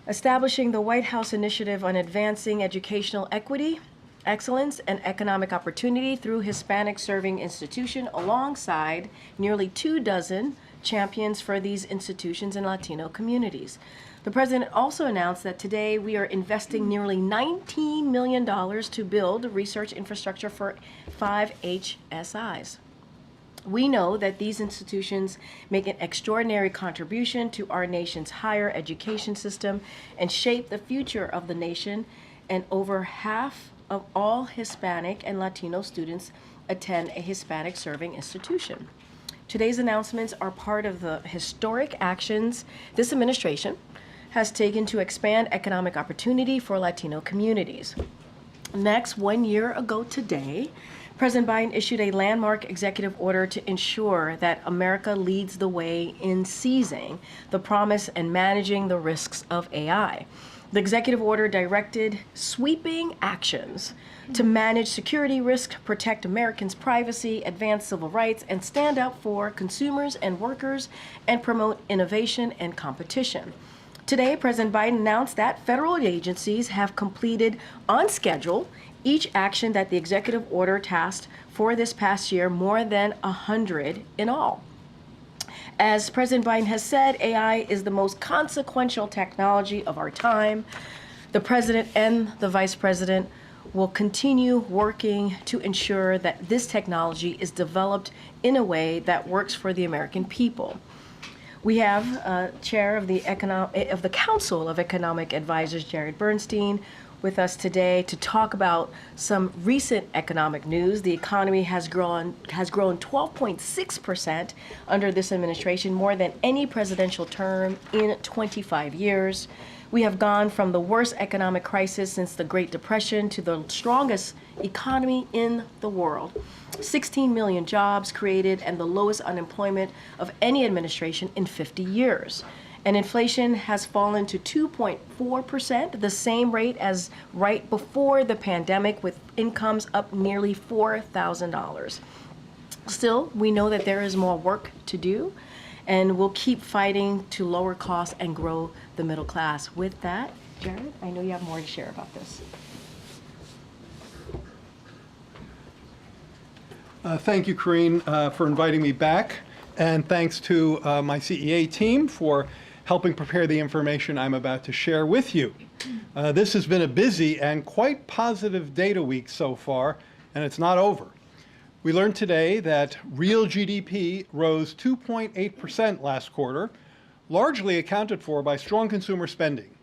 establishing the White House Initiative on Advancing Educational Equity, Excellence, and Economic Opportunity through Hispanic Serving Institution, alongside nearly 24 champions for these institutions and Latino communities. The president also announced that today we are investing nearly $19 million to build research infrastructure for 5 HSIs. We know that these institutions make an extraordinary contribution to our nation's higher education system and shape the future of the nation, and over half of all Hispanic and Latino students attend a Hispanic serving institution. Today's announcements are part of the historic actions this administration has taken to expand economic opportunity for Latino communities. Next, 1 year ago today, President Biden issued a landmark executive order to ensure that America leads the way in seizing the promise and managing the risks of AI. The executive order directed sweeping actions to manage security risk, protect Americans' privacy, advance civil rights, and stand up for consumers and workers, and promote innovation and competition. Today, President Biden announced that federal agencies have completed on schedule each action that the executive order tasked for this past year, more than 100 in all. As President Biden has said, AI is the most consequential technology of our time. The president and the vice president will continue working to ensure that this technology is developed in a way that works for the American people. We have Chair of the Council of Economic Advisors, Jared Bernstein, with us today to talk about some recent economic news. The economy has grown 12.6% under this administration, more than any presidential term in 25 years. We have gone from the worst economic crisis since the Great Depression to the strongest economy in the world. 16 million jobs created and the lowest unemployment of any administration in 50 years. And inflation has fallen to 2.4%, the same rate as right before the pandemic, with incomes up nearly $4,000. Still, we know that there is more work to do, and we'll keep fighting to lower costs and grow the middle class. With that, Jared, I know you have more to share about this. Thank you, Karine, for inviting me back, and thanks to my CEA team for helping prepare the information I'm about to share with you. This has been a busy and quite positive data week so far, and it's not over. We learned today that real GDP rose 2.8% last quarter, largely accounted for by strong consumer spending.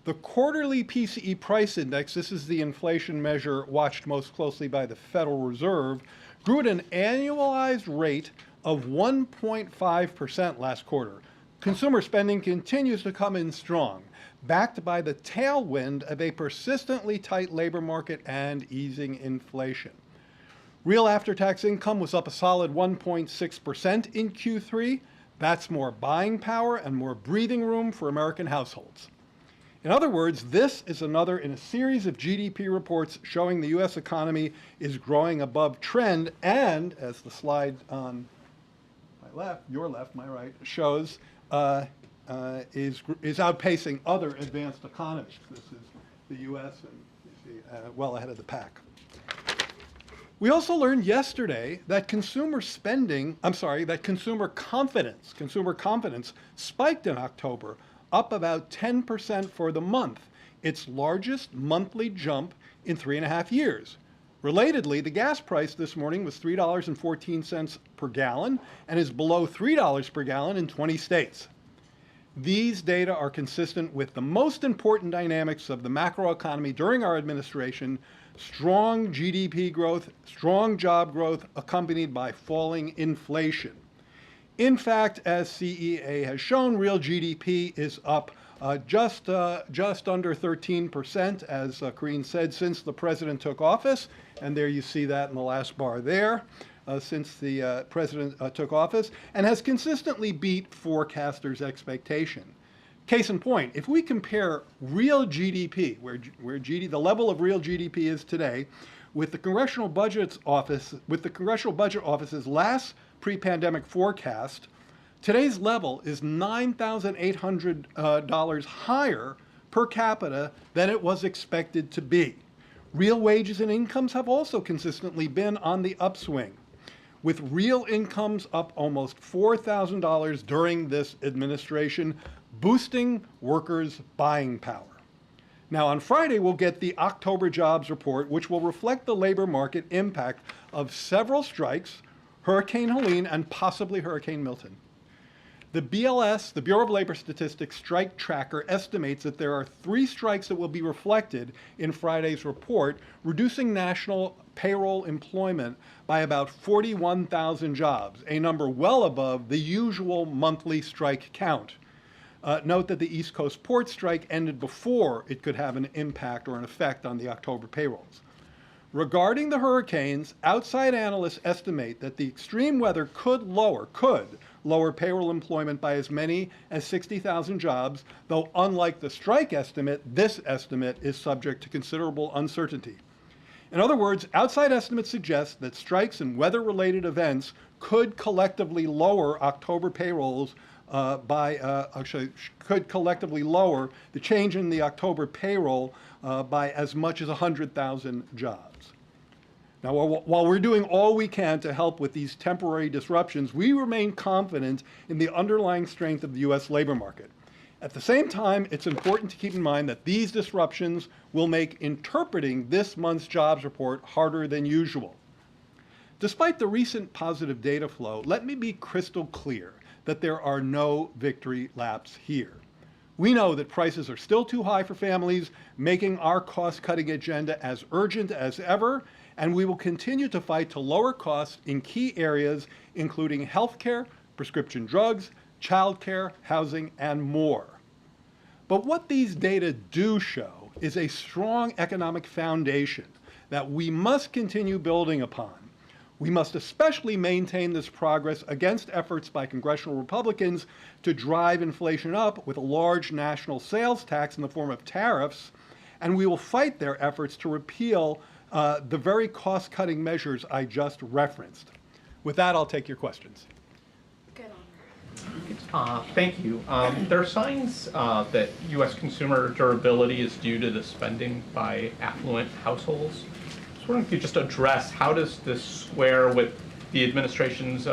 The quarterly PCE price index, this is the inflation measure watched most closely by the Federal Reserve, grew at an annualized rate of 1.5% last quarter. Consumer spending continues to come in strong, backed by the tailwind of a persistently tight labor market and easing inflation. Real after-tax income was up a solid 1.6% in Q3. That's more buying power and more breathing room for American households. In other words, this is another in a series of GDP reports showing the U.S. economy is growing above trend, and as the slide on my left, your left, my right, shows, is outpacing other advanced economies. This is the U.S. and you see, well ahead of the pack. We also learned yesterday that consumer confidence spiked in October, up about 10% for the month, its largest monthly jump in 3.5 years. Relatedly, the gas price this morning was $3.14 per gallon and is below $3 per gallon in 20 states. These data are consistent with the most important dynamics of the macroeconomy during our administration: strong GDP growth, strong job growth, accompanied by falling inflation. In fact, as CEA has shown, real GDP is up just under 13%, as Karine said, since the president took office. And there you see that in the last bar there, since the president took office, and has consistently beat forecasters' expectation. Case in point, if we compare real GDP, where the level of real GDP is today, with the Congressional Budget Office's last pre-pandemic forecast, today's level is $9,800 higher per capita than it was expected to be. Real wages and incomes have also consistently been on the upswing, with real incomes up almost $4,000 during this administration, boosting workers' buying power. Now, on Friday, we'll get the October jobs report, which will reflect the labor market impact of several strikes, Hurricane Helene, and possibly Hurricane Milton. The BLS, the Bureau of Labor Statistics strike tracker, estimates that there are 3 strikes that will be reflected in Friday's report, reducing national payroll employment by about 41,000 jobs, a number well above the usual monthly strike count. Note that the East Coast port strike ended before it could have an impact or an effect on the October payrolls. Regarding the hurricanes, outside analysts estimate that the extreme weather could lower payroll employment by as many as 60,000 jobs, though unlike the strike estimate, this estimate is subject to considerable uncertainty. In other words, outside estimates suggest that strikes and weather-related events could collectively lower October payrolls could collectively lower the change in the October payroll by as much as 100,000 jobs. Now, while we're doing all we can to help with these temporary disruptions, we remain confident in the underlying strength of the U.S. labor market. At the same time, it's important to keep in mind that these disruptions will make interpreting this month's jobs report harder than usual. Despite the recent positive data flow, let me be crystal clear that there are no victory laps here. We know that prices are still too high for families, making our cost-cutting agenda as urgent as ever, and we will continue to fight to lower costs in key areas, including healthcare, prescription drugs, childcare, housing, and more. But what these data do show is a strong economic foundation that we must continue building upon. We must especially maintain this progress against efforts by congressional Republicans to drive inflation up with a large national sales tax in the form of tariffs, and we will fight their efforts to repeal the very cost-cutting measures I just referenced. With that, I'll take your questions. Thank you. There are signs that U.S. consumer durability is due to the spending by affluent households. I was wondering if you just address how does this square with the administration's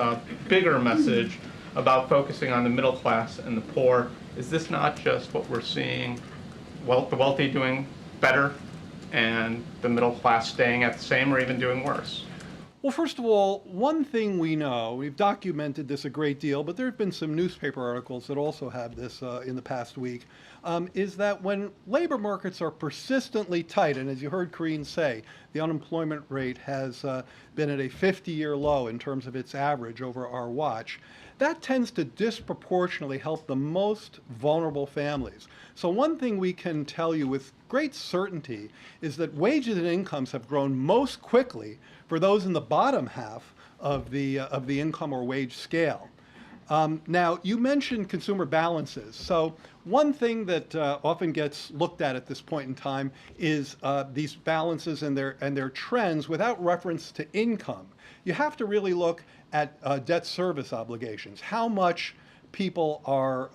bigger message about focusing on the middle class and the poor? Is this not just what we're seeing, the wealthy doing better and the middle class staying at the same or even doing worse? Well, first of all, one thing we know, we've documented this a great deal, but there have been some newspaper articles that also have this in the past week, is that when labor markets are persistently tight, and as you heard Karine say, the unemployment rate has been at a 50-year low in terms of its average over our watch, that tends to disproportionately help the most vulnerable families. So one thing we can tell you with great certainty is that wages and incomes have grown most quickly for those in the bottom half of the income or wage scale. Now, you mentioned consumer balances. So one thing that often gets looked at this point in time is these balances and their trends without reference to income. You have to really look at debt service obligations. How much people are,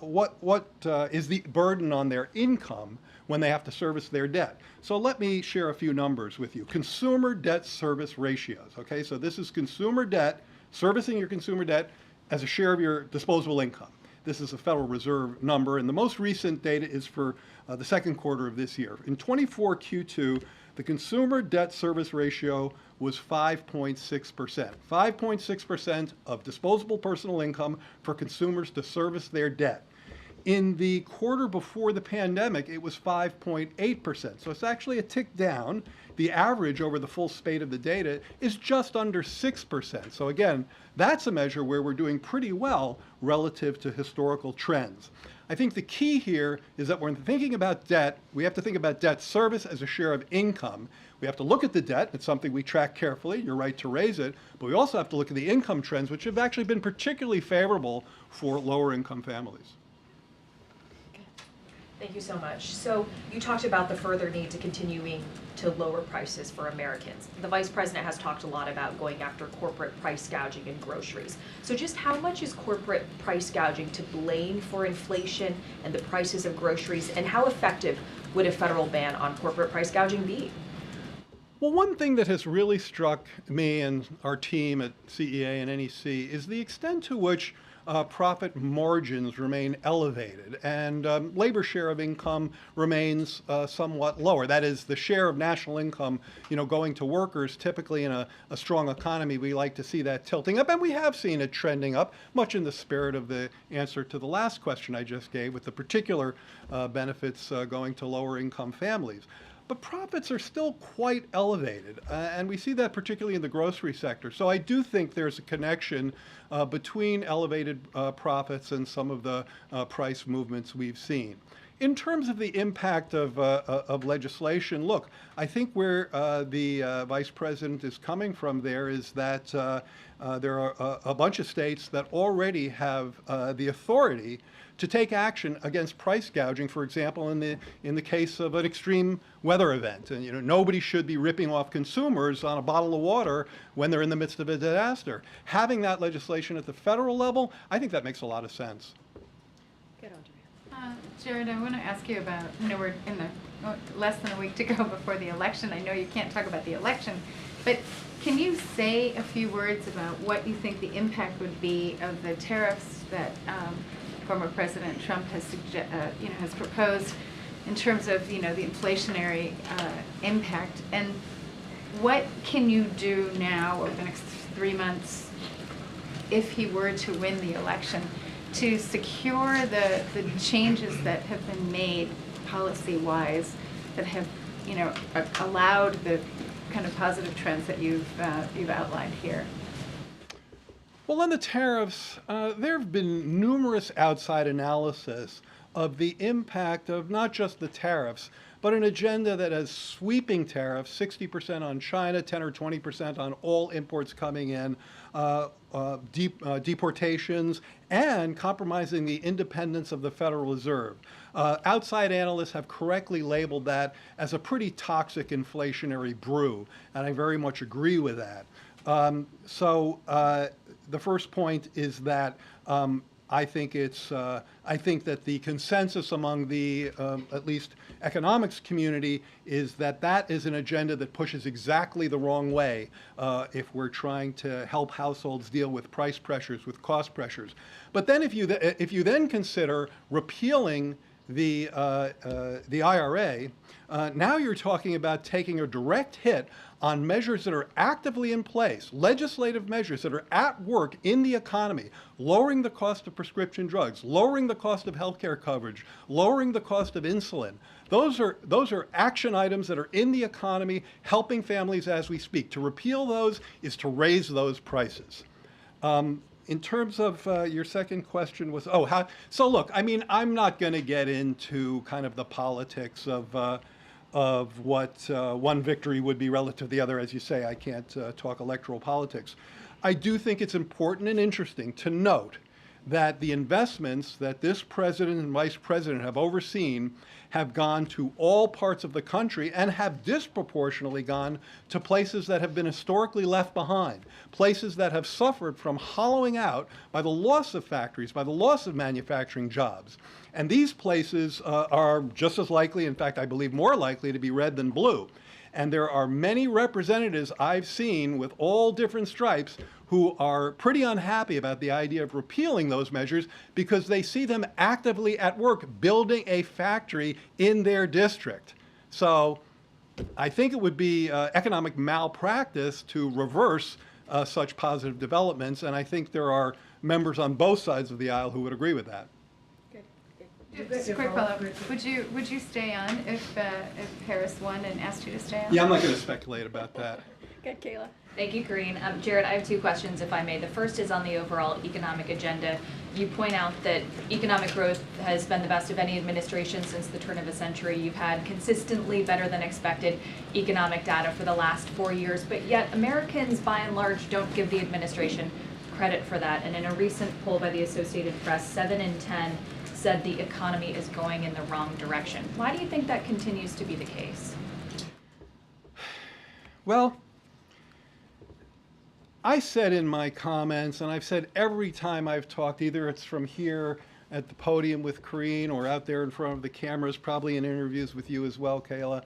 what is the burden on their income when they have to service their debt? So let me share a few numbers with you. Consumer debt service ratios, okay? So this is consumer debt, servicing your consumer debt as a share of your disposable income. This is a Federal Reserve number, and the most recent data is for the second quarter of this year. In 24 Q2, the consumer debt service ratio was 5.6%. 5.6% of disposable personal income for consumers to service their debt. In the quarter before the pandemic, it was 5.8%. So it's actually a tick down. The average over the full spate of the data is just under 6%. So again, that's a measure where we're doing pretty well relative to historical trends. I think the key here is that when thinking about debt, we have to think about debt service as a share of income. We have to look at the debt. It's something we track carefully. You're right to raise it. But we also have to look at the income trends, which have actually been particularly favorable for lower income families. Thank you so much. So you talked about the further need to continuing to lower prices for Americans. The Vice President has talked a lot about going after corporate price gouging in groceries. So just how much is corporate price gouging to blame for inflation and the prices of groceries, and how effective would a federal ban on corporate price gouging be? Well, one thing that has really struck me and our team at CEA and NEC is the extent to which profit margins remain elevated and labor share of income remains somewhat lower. That is, the share of national income, going to workers. Typically in a strong economy, we like to see that tilting up, and we have seen it trending up, much in the spirit of the answer to the last question I just gave, with the particular benefits going to lower income families. But profits are still quite elevated, and we see that particularly in the grocery sector. So I do think there's a connection between elevated profits and some of the price movements we've seen. In terms of the impact of legislation, look, I think where the Vice President is coming from there is that there are a bunch of states that already have the authority to take action against price gouging, for example, in the case of an extreme weather event. And nobody should be ripping off consumers on a bottle of water when they're in the midst of a disaster. Having that legislation at the federal level, I think that makes a lot of sense. Jared, I want to ask you about, we're in the less than a week to go before the election. I know you can't talk about the election, but can you say a few words about what you think the impact would be of the tariffs that former President Trump has has proposed in terms of the inflationary impact, and what can you do now over the next 3 months if he were to win the election to secure the changes that have been made policy-wise that have allowed the kind of positive trends that you've outlined here? Well, on the tariffs, there have been numerous outside analysis of the impact of not just the tariffs, but an agenda that has sweeping tariffs, 60% on China, 10 or 20% on all imports coming in, deportations, and compromising the independence of the Federal Reserve. Outside analysts have correctly labeled that as a pretty toxic inflationary brew, and I very much agree with that. The first point is that I think that the consensus among the at least economics community is that that is an agenda that pushes exactly the wrong way if we're trying to help households deal with price pressures, with cost pressures. But then if you then consider repealing the IRA, now you're talking about taking a direct hit on measures that are actively in place, legislative measures that are at work in the economy, lowering the cost of prescription drugs, lowering the cost of healthcare coverage, lowering the cost of insulin. Those are action items that are in the economy, helping families as we speak. To repeal those is to raise those prices. In terms of your second question was, how? So look, I'm not going to get into kind of the politics of what one victory would be relative to the other. As you say, I can't talk electoral politics. I do think it's important and interesting to note that the investments that this president and vice president have overseen have gone to all parts of the country and have disproportionately gone to places that have been historically left behind, places that have suffered from hollowing out by the loss of factories, by the loss of manufacturing jobs. And these places are just as likely, in fact, I believe more likely to be red than blue. And there are many representatives I've seen with all different stripes who are pretty unhappy about the idea of repealing those measures because they see them actively at work building a factory in their district. So I think it would be economic malpractice to reverse such positive developments, and I think there are members on both sides of the aisle who would agree with that. Just a quick follow-up. Would you stay on if Harris won and asked you to stay on? Yeah, I'm not going to speculate about that. Good, Kayla. Thank you, Karine. Jared, I have two questions, if I may. The first is on the overall economic agenda. You point out that economic growth has been the best of any administration since the turn of the century. You've had consistently better than expected economic data for the last 4 years, but yet Americans, by and large, don't give the administration credit for that. And in a recent poll by the Associated Press, 7 in 10 said the economy is going in the wrong direction. Why do you think that continues to be the case? Well, I said in my comments, and I've said every time I've talked, either it's from here at the podium with Karine or out there in front of the cameras, probably in interviews with you as well, Kayla,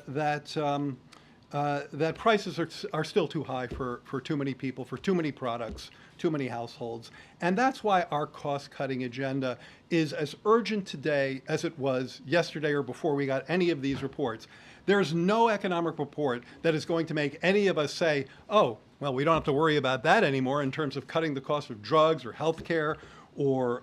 that prices are still too high for too many people, for too many products, too many households. And that's why our cost-cutting agenda is as urgent today as it was yesterday or before we got any of these reports. There's no economic report that is going to make any of us say, oh, well, we don't have to worry about that anymore in terms of cutting the cost of drugs or health care or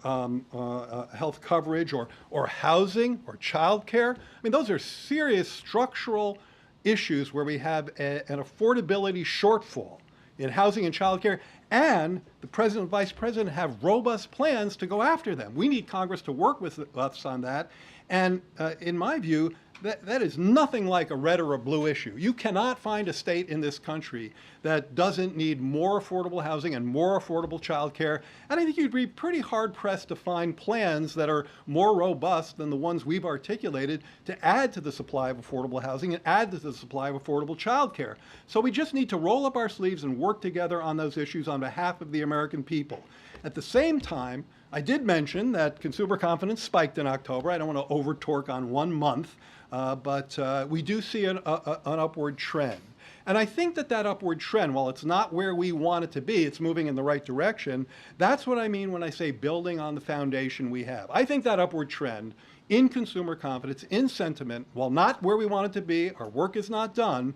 health coverage or housing or child care. I mean, those are serious structural issues where we have an affordability shortfall in housing and child care, and the president and vice president have robust plans to go after them. We need Congress to work with us on that. And in my view, that is nothing like a red or a blue issue. You cannot find a state in this country that doesn't need more affordable housing and more affordable child care. And I think you'd be pretty hard-pressed to find plans that are more robust than the ones we've articulated to add to the supply of affordable housing and add to the supply of affordable child care. So we just need to roll up our sleeves and work together on those issues on behalf of the American people. At the same time, I did mention that consumer confidence spiked in October. I don't want to over-torque on 1 month, but we do see an upward trend. And I think that upward trend, while it's not where we want it to be, it's moving in the right direction. That's what I mean when I say building on the foundation we have. I think that upward trend in consumer confidence, in sentiment, while not where we want it to be, our work is not done,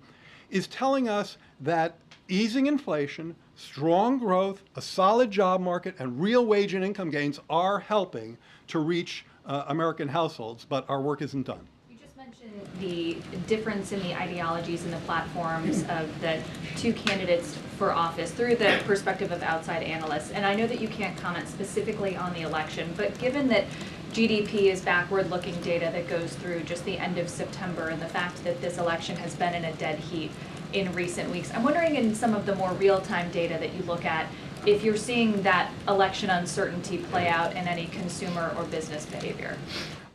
is telling us that easing inflation, strong growth, a solid job market, and real wage and income gains are helping to reach American households, but our work isn't done. You just mentioned the difference in the ideologies and the platforms of the two candidates for office through the perspective of outside analysts. And I know that you can't comment specifically on the election, but given that GDP is backward-looking data that goes through just the end of September, and the fact that this election has been in a dead heat in recent weeks, I'm wondering in some of the more real-time data that you look at, if you're seeing that election uncertainty play out in any consumer or business behavior.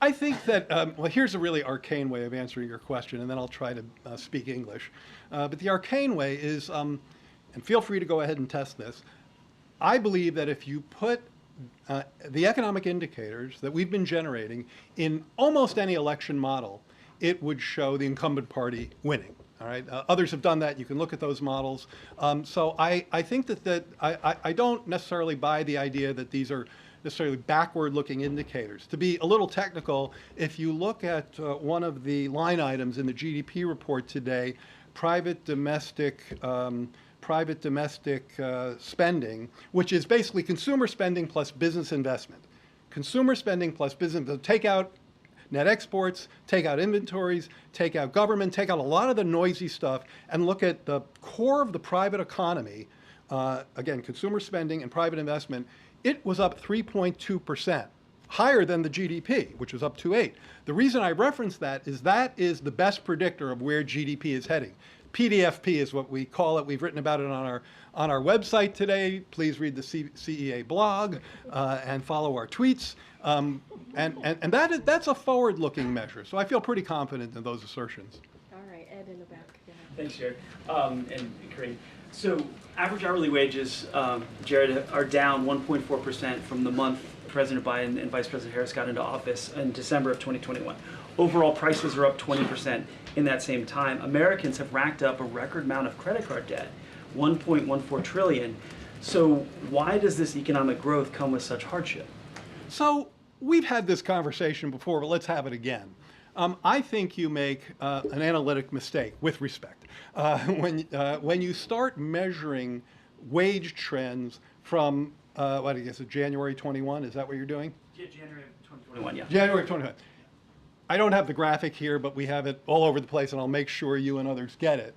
I think that, well, here's a really arcane way of answering your question, and then I'll try to speak English. But the arcane way is, and feel free to go ahead and test this, I believe that if you put the economic indicators that we've been generating in almost any election model, it would show the incumbent party winning. All right. Others have done that. You can look at those models. So I think that I don't necessarily buy the idea that these are necessarily backward-looking indicators. To be a little technical, if you look at one of the line items in the GDP report today, private domestic spending, which is basically consumer spending plus business investment. Consumer spending plus business, take out net exports, take out inventories, take out government, take out a lot of the noisy stuff, and look at the core of the private economy, again, consumer spending and private investment. It was up 3.2%, higher than the GDP, which was up 2.8. The reason I reference that is the best predictor of where GDP is heading. PDFP is what we call it. We've written about it on our website today. Please read the CEA blog and follow our tweets. And that's a forward-looking measure. So I feel pretty confident in those assertions. All right, Ed in the back. Thanks, Jared. And Karine. So average hourly wages, Jared, are down 1.4% from the month President Biden and Vice President Harris got into office in December of 2021. Overall prices are up 20% in that same time. Americans have racked up a record amount of credit card debt, 1.14 trillion. So why does this economic growth come with such hardship? So we've had this conversation before, but let's have it again. I think you make an analytic mistake, with respect, when you start measuring wage trends from, what I guess, January 21. Is that what you're doing? Yeah, January of 2021, yeah. January 21. I don't have the graphic here, but we have it all over the place, and I'll make sure you and others get it.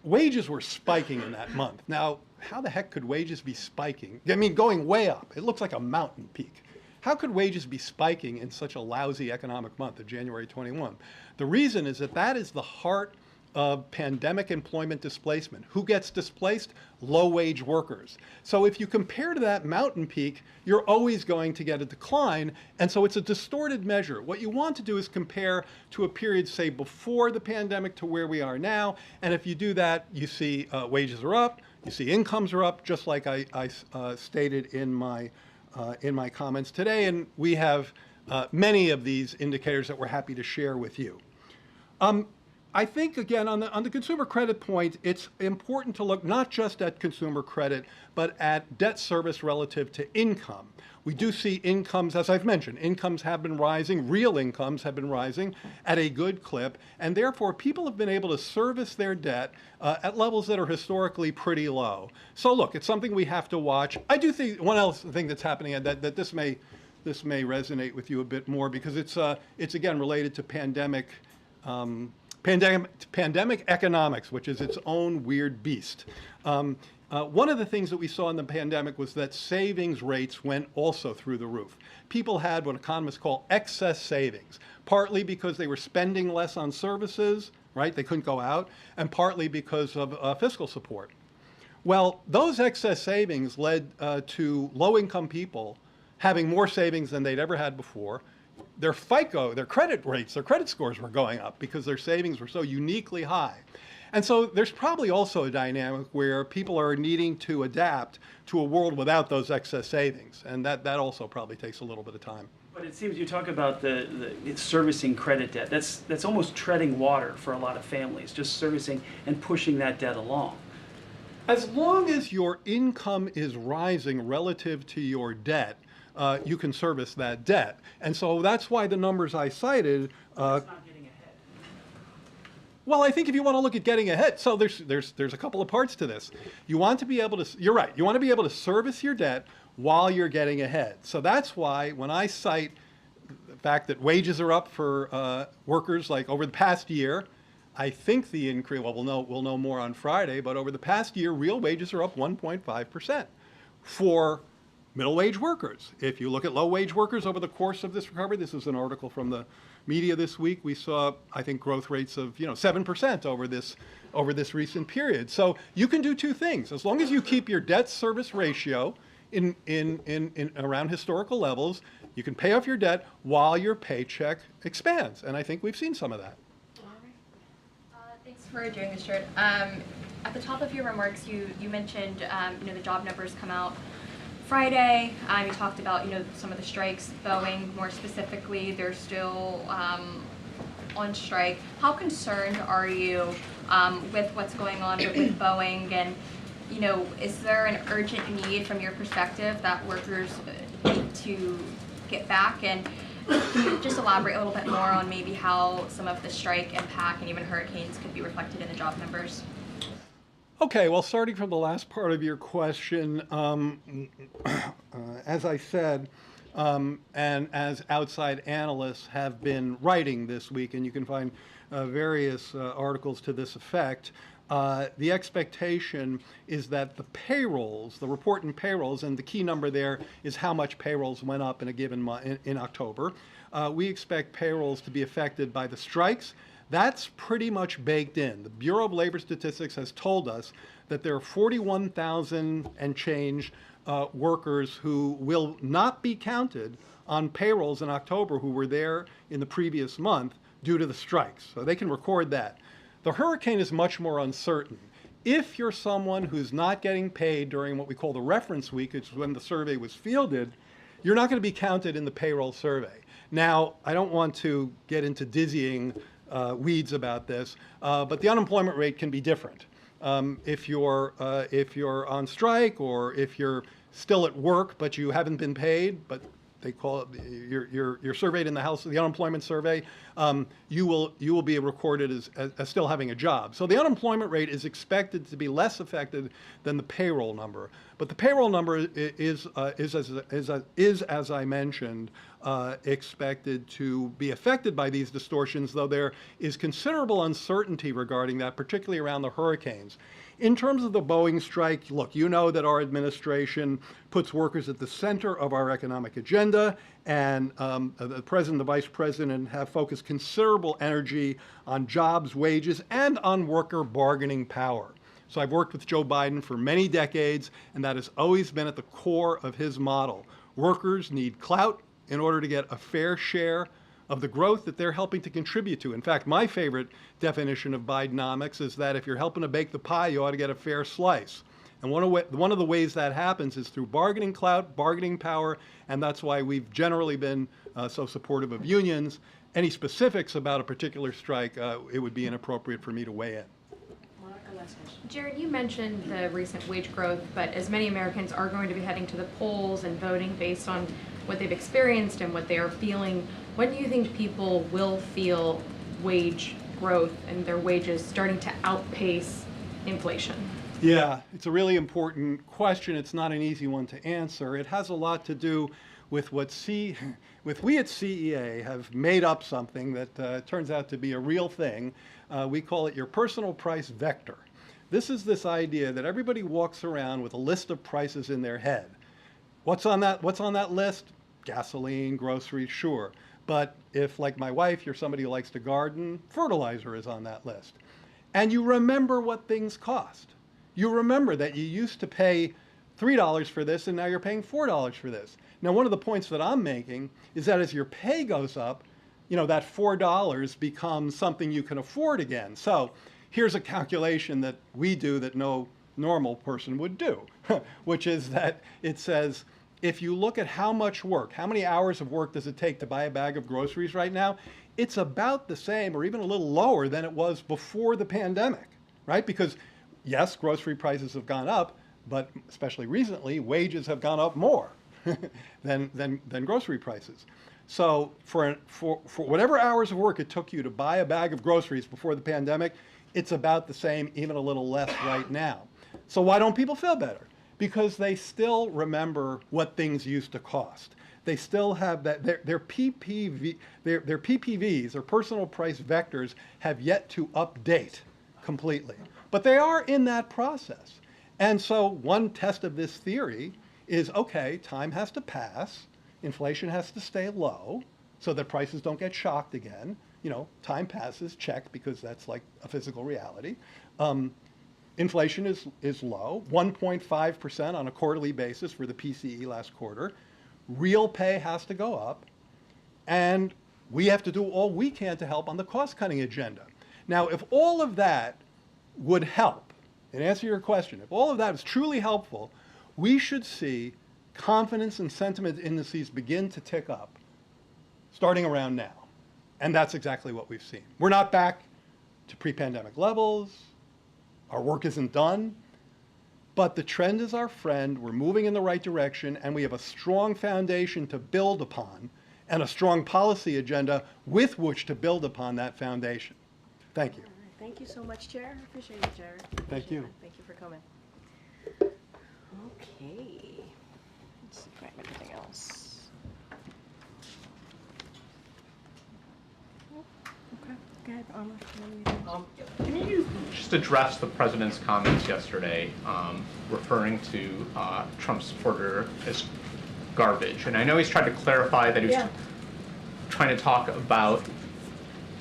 Wages were spiking in that month. Now, how the heck could wages be spiking? I mean, going way up. It looks like a mountain peak. How could wages be spiking in such a lousy economic month of January 21? The reason is that is the heart of pandemic employment displacement. Who gets displaced? Low-wage workers. So if you compare to that mountain peak, you're always going to get a decline, and so it's a distorted measure. What you want to do is compare to a period, say, before the pandemic to where we are now, and if you do that, you see wages are up, you see incomes are up, just like I stated in my comments today, and we have many of these indicators that we're happy to share with you. I think, again, on the consumer credit point, it's important to look not just at consumer credit, but at debt service relative to income. We do see incomes, as I've mentioned, incomes have been rising, real incomes have been rising at a good clip, and therefore people have been able to service their debt at levels that are historically pretty low. So look, it's something we have to watch. I do think one else thing that's happening, and that this may resonate with you a bit more, because it's again related to pandemic economics, which is its own weird beast. One of the things that we saw in the pandemic was that savings rates went also through the roof. People had what economists call excess savings, partly because they were spending less on services, right? They couldn't go out, and partly because of fiscal support. Well, those excess savings led to low-income people having more savings than they'd ever had before. Their FICO, their credit rates, their credit scores were going up because their savings were so uniquely high. And so there's probably also a dynamic where people are needing to adapt to a world without those excess savings. And that also probably takes a little bit of time. But it seems you talk about the servicing credit debt. That's almost treading water for a lot of families, just servicing and pushing that debt along. As long as your income is rising relative to your debt, you can service that debt. And so that's why the numbers I cited. It's not getting ahead. Well, I think if you want to look at getting ahead, so there's a couple of parts to this. You want to be able to, you're right, you want to be able to service your debt while you're getting ahead. So that's why when I cite the fact that wages are up for workers, like over the past year, I think the increase, well, we'll know more on Friday, but over the past year, real wages are up 1.5% for middle-wage workers. If you look at low-wage workers over the course of this recovery, this is an article from the media this week, we saw, I think, growth rates of 7% over this recent period. So you can do two things. As long as you keep your debt service ratio in around historical levels, you can pay off your debt while your paycheck expands. And I think we've seen some of that. Thanks for doing this, Jared. At the top of your remarks, you mentioned the job numbers come out Friday. You talked about some of the strikes. Boeing, more specifically, they're still on strike. How concerned are you with what's going on with Boeing? And is there an urgent need from your perspective that workers need to get back? And can you just elaborate a little bit more on maybe how some of the strike impact and even hurricanes could be reflected in the job numbers? Okay, well, starting from the last part of your question, as I said, and as outside analysts have been writing this week, and you can find various articles to this effect, the expectation is that the payrolls, the report in payrolls, and the key number there is how much payrolls went up in a given month in October. We expect payrolls to be affected by the strikes. That's pretty much baked in. The Bureau of Labor Statistics has told us that there are 41,000 and change workers who will not be counted on payrolls in October who were there in the previous month due to the strikes. So they can record that. The hurricane is much more uncertain. If you're someone who's not getting paid during what we call the reference week, which is when the survey was fielded, you're not going to be counted in the payroll survey. Now, I don't want to get into dizzying weeds about this, but the unemployment rate can be different. If you're on strike, or if you're still at work but you haven't been paid, but they call it you're surveyed in the unemployment survey, you will be recorded as still having a job. So the unemployment rate is expected to be less affected than the payroll number. But the payroll number is as I mentioned, expected to be affected by these distortions, though there is considerable uncertainty regarding that, particularly around the hurricanes. In terms of the Boeing strike, look, you know that our administration puts workers at the center of our economic agenda, and the president, the vice president have focused considerable energy on jobs, wages, and on worker bargaining power. So I've worked with Joe Biden for many decades, and that has always been at the core of his model. Workers need clout in order to get a fair share of the growth that they're helping to contribute to. In fact, my favorite definition of Bidenomics is that if you're helping to bake the pie, you ought to get a fair slice. And one of the ways that happens is through bargaining clout, bargaining power, and that's why we've generally been so supportive of unions. Any specifics about a particular strike, it would be inappropriate for me to weigh in. Jared, you mentioned the recent wage growth, but as many Americans are going to be heading to the polls and voting based on what they've experienced and what they are feeling, when do you think people will feel wage growth and their wages starting to outpace inflation? Yeah, it's a really important question. It's not an easy one to answer. It has a lot to do with we at CEA have made up something that turns out to be a real thing. We call it your personal price vector. This is this idea that everybody walks around with a list of prices in their head. What's on that list? Gasoline, groceries, sure. But if, like my wife, you're somebody who likes to garden, fertilizer is on that list. And you remember what things cost. You remember that you used to pay $3 for this and now you're paying $4 for this. Now, one of the points that I'm making is that as your pay goes up, that $4 becomes something you can afford again. So here's a calculation that we do that no normal person would do, which is that it says, if you look at how much work, how many hours of work does it take to buy a bag of groceries right now, it's about the same or even a little lower than it was before the pandemic, right? Because yes, grocery prices have gone up, but especially recently, wages have gone up more than grocery prices. So for whatever hours of work it took you to buy a bag of groceries before the pandemic, it's about the same, even a little less right now. So why don't people feel better? Because they still remember what things used to cost. They still have that, their PPVs, or personal price vectors, have yet to update completely. But they are in that process. And so one test of this theory is, okay, time has to pass, inflation has to stay low so that prices don't get shocked again. Time passes, check, because that's like a physical reality. Inflation is low, 1.5% on a quarterly basis for the PCE last quarter. Real pay has to go up, and we have to do all we can to help on the cost-cutting agenda. Now, if all of that would help, and answer your question, if all of that is truly helpful, we should see confidence and sentiment indices begin to tick up starting around now. And that's exactly what we've seen. We're not back to pre-pandemic levels. Our work isn't done. But the trend is our friend. We're moving in the right direction, and we have a strong foundation to build upon and a strong policy agenda with which to build upon that foundation. Thank you. Thank you so much, Chair. I appreciate it, Jared. Thank you. Thank you for coming. Okay. Let's see if I have anything else. Okay. Go ahead, Armor. Can you just address the president's comments yesterday referring to Trump supporter as garbage? And I know he's tried to clarify that he was trying to talk about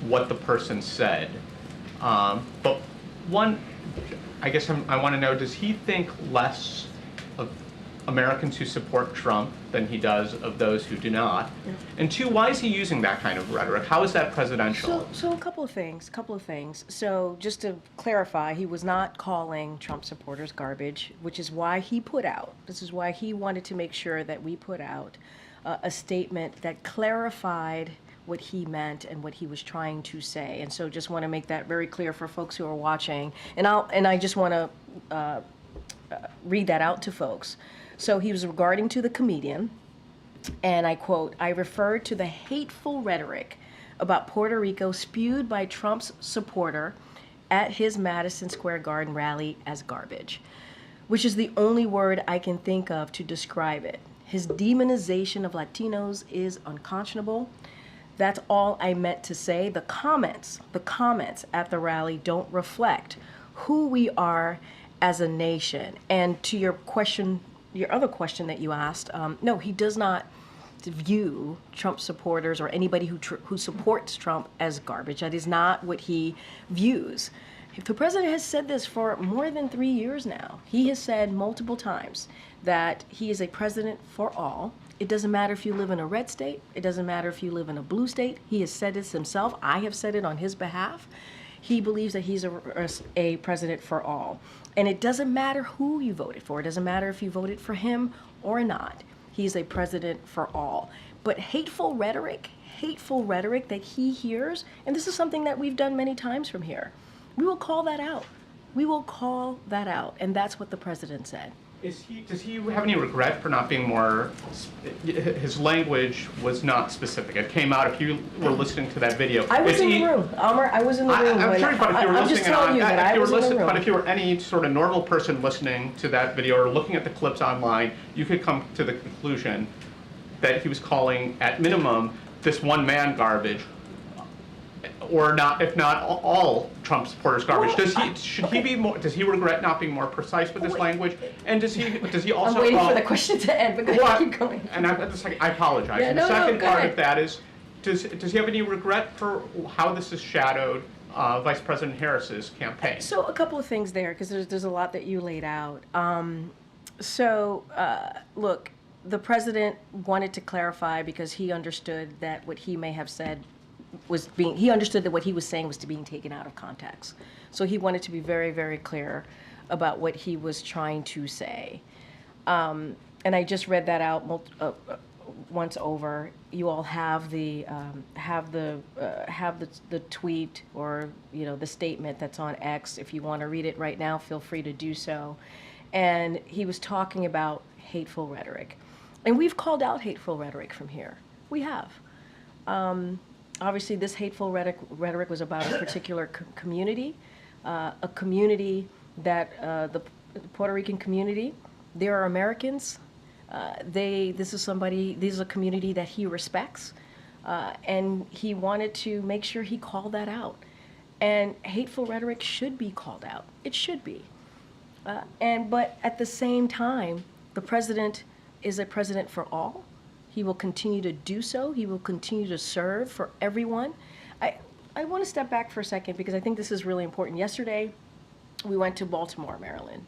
what the person said. But one, I guess I want to know, does he think less of Americans who support Trump than he does of those who do not? Yeah. And two, why is he using that kind of rhetoric? How is that presidential? So a couple of things. So just to clarify, he was not calling Trump supporters garbage, which is why he this is why he wanted to make sure that we put out a statement that clarified what he meant and what he was trying to say. And so just want to make that very clear for folks who are watching. And I just want to read that out to folks. So he was regarding to the comedian, and I quote, "I referred to the hateful rhetoric about Puerto Rico spewed by Trump's supporter at his Madison Square Garden rally as garbage, which is the only word I can think of to describe it. His demonization of Latinos is unconscionable. That's all I meant to say. The comments at the rally don't reflect who we are as a nation. And to your question, your other question that you asked, no, he does not view Trump supporters or anybody who supports Trump as garbage. That is not what he views. The president has said this for more than 3 years now. He has said multiple times that he is a president for all. It doesn't matter if you live in a red state. It doesn't matter if you live in a blue state. He has said this himself. I have said it on his behalf. He believes that he's a president for all. And it doesn't matter who you voted for. It doesn't matter if you voted for him or not. He's a president for all. But hateful rhetoric that he hears, and this is something that we've done many times from here, we will call that out. We will call that out. And that's what the president said. Does he have any regret for not being more, his language was not specific. It came out, if you were listening to that video. I was in the room, Amr, I was in the room. I'm sure, but if you were I'm just listening, telling you that I was in the room. but if you were any sort of normal person listening to that video or looking at the clips online, you could come to the conclusion that he was calling, at minimum, this one man garbage, or not, if not all Trump supporters garbage. Well, Does he regret not being more precise with his language? And does he also? I'm waiting for the question to end, but go ahead, keep going. And I apologize. Yeah, And no, the second go part ahead. of that is, does he have any regret for how this has shadowed Vice President Harris's campaign? So a couple of things there, because there's a lot that you laid out. Look, the president wanted to clarify because he understood that what he may have said he understood that what he was saying was being taken out of context. So he wanted to be very, very clear about what he was trying to say. And I just read that out once over. You all have the tweet or the statement that's on X. If you want to read it right now, feel free to do so. And he was talking about hateful rhetoric, and we've called out hateful rhetoric from here. We have. Obviously, this hateful rhetoric was about a particular community, a community that the Puerto Rican community. They are Americans. This is a community that he respects, and he wanted to make sure he called that out. And hateful rhetoric should be called out. It should be. But at the same time, the president is a president for all. He will continue to do so. He will continue to serve for everyone. I want to step back for a second because I think this is really important. Yesterday, we went to Baltimore, Maryland.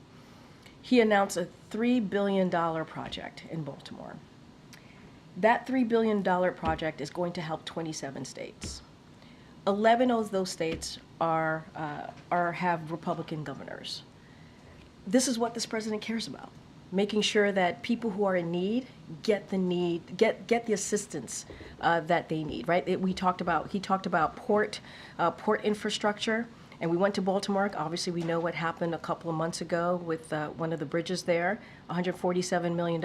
He announced a $3 billion project in Baltimore. That $3 billion project is going to help 27 states. 11 of those states have Republican governors. This is what this president cares about. Making sure that people who are in need get the assistance that they need, right? He talked about port infrastructure, and we went to Baltimore. Obviously, we know what happened a couple of months ago with one of the bridges there, $147 million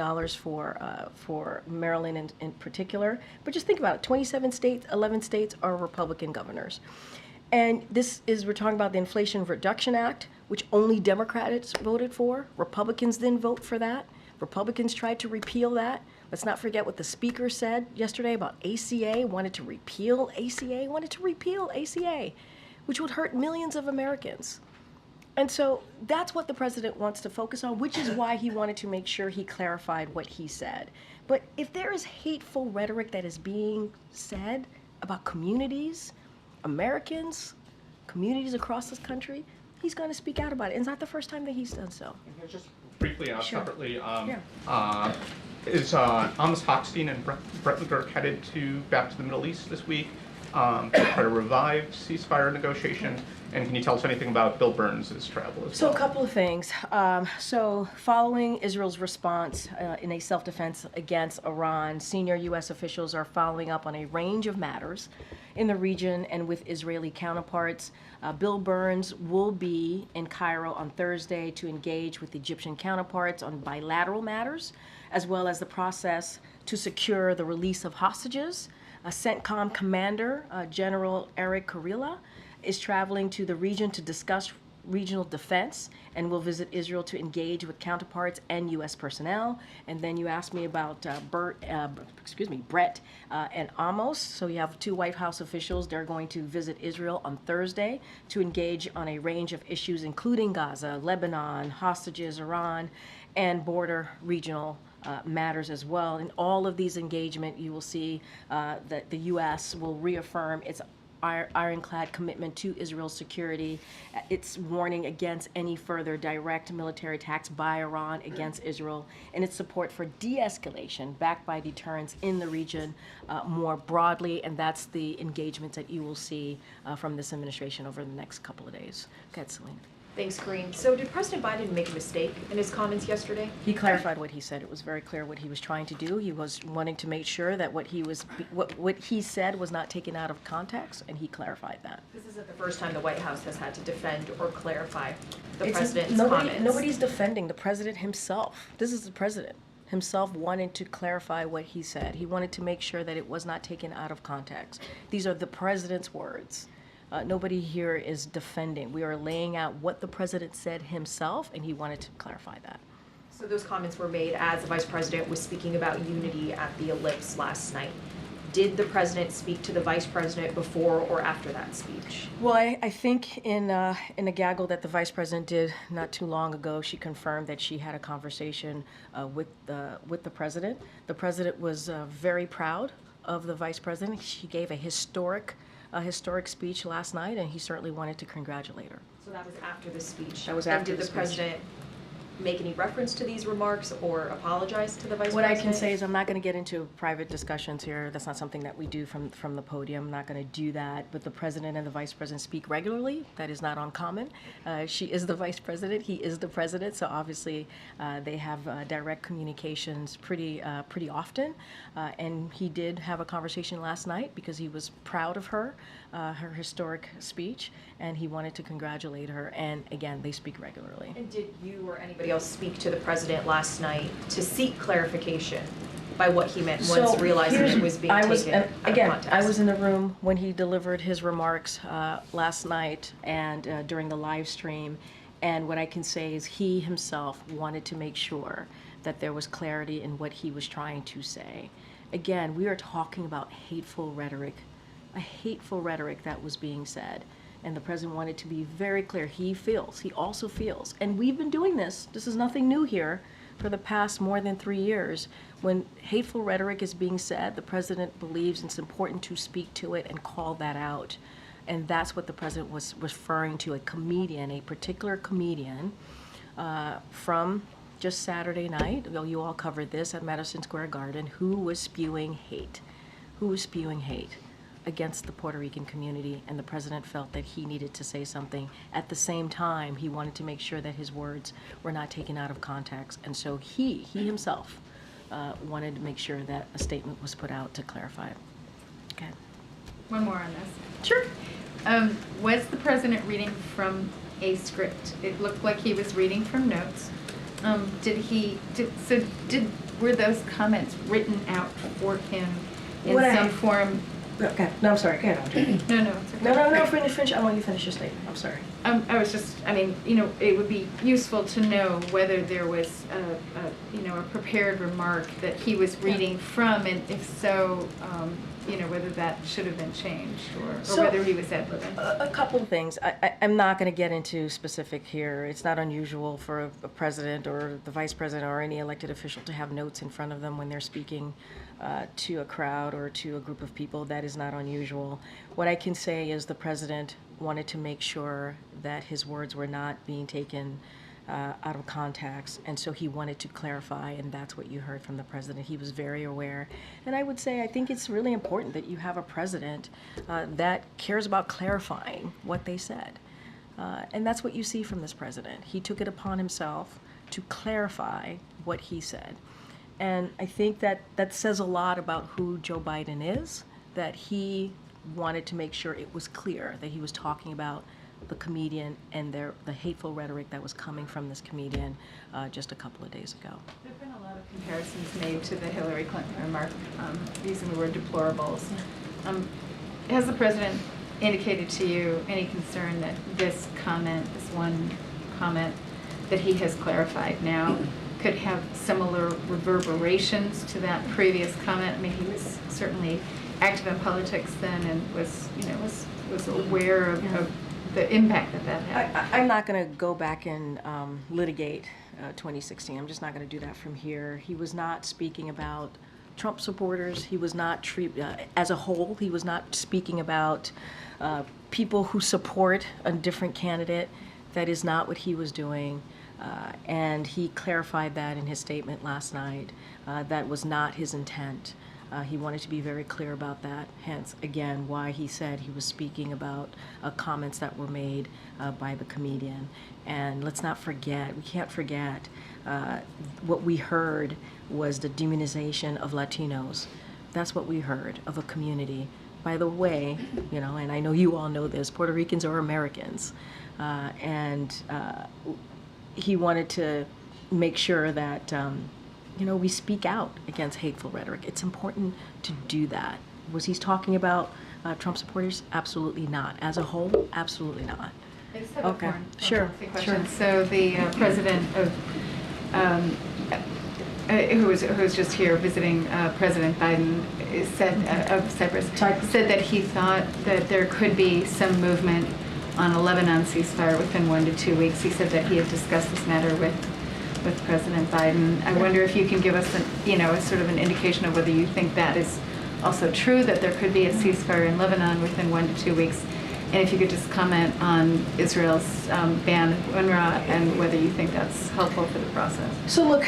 for Maryland in particular. But just think about it, 27 states, 11 states are Republican governors. And we're talking about the Inflation Reduction Act, which only Democrats voted for. Republicans didn't vote for that. Republicans tried to repeal that. Let's not forget what the speaker said yesterday about ACA, wanted to repeal ACA, which would hurt millions of Americans. And so that's what the president wants to focus on, which is why he wanted to make sure he clarified what he said. But if there is hateful rhetoric that is being said about communities, Americans, communities across this country, he's going to speak out about it. And it's not the first time that he's done so. Just briefly, Sure. separately, Yeah. is Amos Hochstein and Brett McGurk headed back to the Middle East this week to try to revive ceasefire negotiations? And can you tell us anything about Bill Burns' travel as So well? a couple of things. So following Israel's response in a self-defense against Iran, senior U.S. officials are following up on a range of matters in the region and with Israeli counterparts. Bill Burns will be in Cairo on Thursday to engage with Egyptian counterparts on bilateral matters, as well as the process to secure the release of hostages. CENTCOM Commander General Eric Kurilla is traveling to the region to discuss regional defense and will visit Israel to engage with counterparts and U.S. personnel. And then you asked me about Brett and Amos. So you have two White House officials. They're going to visit Israel on Thursday to engage on a range of issues, including Gaza, Lebanon, hostages, Iran, and border regional matters as well. In all of these engagement, you will see that the U.S. will reaffirm its ironclad commitment to Israel's security, its warning against any further direct military attacks by Iran against Israel, and its support for de-escalation backed by deterrence in the region more broadly. And that's the engagement that you will see from this administration over the next couple of days. Go ahead, Celine. Thanks, Karine. So did President Biden make a mistake in his comments yesterday? He clarified what he said. It was very clear what he was trying to do. He was wanting to make sure that what he said was not taken out of context, and he clarified that. This isn't the first time the White House has had to defend or clarify the president's comments. Nobody's defending the president himself. This is the president himself wanting to clarify what he said. He wanted to make sure that it was not taken out of context. These are the president's words. Nobody here is defending. We are laying out what the president said himself, and he wanted to clarify that. So those comments were made as the vice president was speaking about unity at the Ellipse last night. Did the president speak to the vice president before or after that speech? Well, I think in a gaggle that the vice president did not too long ago, she confirmed that she had a conversation with the president. The president was very proud of the vice president. She gave a historic speech last night, and he certainly wanted to congratulate her. So that was after the speech. That was after and did the the speech. president make any reference to these remarks or apologize to the vice What I president? can say is I'm not going to get into private discussions here. That's not something that we do from the podium. I'm not going to do that. But the president and the vice president speak regularly. That is not uncommon. She is the vice president. He is the president. So obviously they have direct communications pretty often. And he did have a conversation last night because he was proud of her historic speech, and he wanted to congratulate her. And again, they speak regularly. And did you or anybody else speak to the president last night to seek clarification by what he meant once realizing it was being taken out of context? I was in the room when he delivered his remarks last night and during the live stream, and what I can say is he himself wanted to make sure that there was clarity in what he was trying to say. Again, we are talking about hateful rhetoric, a hateful rhetoric that was being said. And the president wanted to be very clear. He also feels, and we've been doing this is nothing new here, for the past more than 3 years. When hateful rhetoric is being said, the president believes it's important to speak to it and call that out. And that's what the president was referring to, a particular comedian from just Saturday night. Well, you all covered this at Madison Square Garden, who was spewing hate against the Puerto Rican community, and the president felt that he needed to say something. At the same time, he wanted to make sure that his words were not taken out of context, and so he himself wanted to make sure that a statement was put out to clarify it. Okay. One more on this. Sure. Was the president reading from a script? It looked like he was reading from notes. Were those comments written out for him in some form? Okay. No, I'm sorry. Go ahead, Andre. No, it's okay. No, finish. I want you to finish your statement. I'm sorry. I was just, it would be useful to know whether there was a prepared remark that he was reading from, and if so, whether that should have been changed or whether he was ad-libbing. A couple of things. I'm not going to get into specific here. It's not unusual for a president or the vice president or any elected official to have notes in front of them when they're speaking to a crowd or to a group of people. That is not unusual. What I can say is the president wanted to make sure that his words were not being taken out of context, and so he wanted to clarify, and that's what you heard from the president. He was very aware, and I would say I think it's really important that you have a president that cares about clarifying what they said, and that's what you see from this president. He took it upon himself to clarify what he said, and I think that says a lot about who Joe Biden is, that he wanted to make sure it was clear that he was talking about the comedian and the hateful rhetoric that was coming from this comedian just a couple of days ago. There have been a lot of comparisons made to the Hillary Clinton remark using the word deplorables. Has the president indicated to you any concern that this one comment that he has clarified now could have similar reverberations to that previous comment? I mean, he was certainly active in politics then and was aware of the impact that had. I'm not going to go back and litigate 2016. I'm just not going to do that from here. He was not speaking about Trump supporters. He was not, as a whole, he was not speaking about people who support a different candidate. That is not what he was doing. And he clarified that in his statement last night. That was not his intent. He wanted to be very clear about that, hence, again, why he said he was speaking about comments that were made by the comedian. And let's not forget, we can't forget, what we heard was the demonization of Latinos. That's what we heard, of a community. By the way, and I know you all know this, Puerto Ricans are Americans. He wanted to make sure that we speak out against hateful rhetoric. It's important to do that. Was he talking about Trump supporters? Absolutely not. As a whole, absolutely not. I just have Okay. one Sure. question. So the president of who was just here visiting President Biden said of Cyprus said that he thought that there could be some movement on a Lebanon ceasefire within 1 to 2 weeks. He said that he had discussed this matter with President Biden. I wonder if you can give us a sort of an indication of whether you think that is also true, that there could be a ceasefire in Lebanon within 1 to 2 weeks. And if you could just comment on Israel's ban of UNRWA and whether you think that's helpful for the process. So look,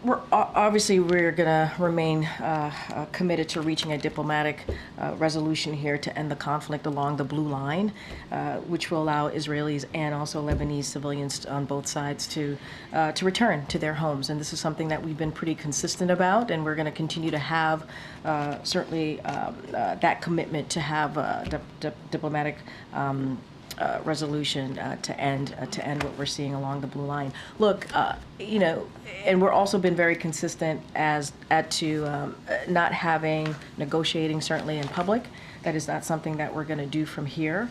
we're going to remain committed to reaching a diplomatic resolution here to end the conflict along the blue line, which will allow Israelis and also Lebanese civilians on both sides to return to their homes. And this is something that we've been pretty consistent about, and we're going to continue to have certainly that commitment to have diplomatic resolution to end what we're seeing along the blue line. Look, and we're also been very consistent as to not having negotiating certainly in public. That is not something that we're going to do from here.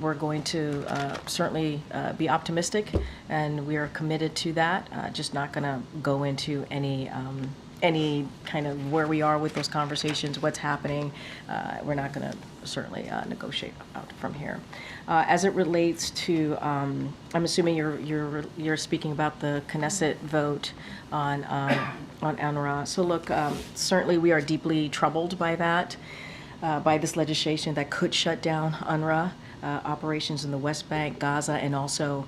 We're going to certainly be optimistic, and we are committed to that. Just not going to go into any kind of where we are with those conversations, what's happening. We're not going to certainly negotiate out from here. As it relates to, I'm assuming you're speaking about the Knesset vote on UNRWA. So look, certainly we are deeply troubled by that, by this legislation that could shut down UNRWA operations in the West Bank, Gaza, and also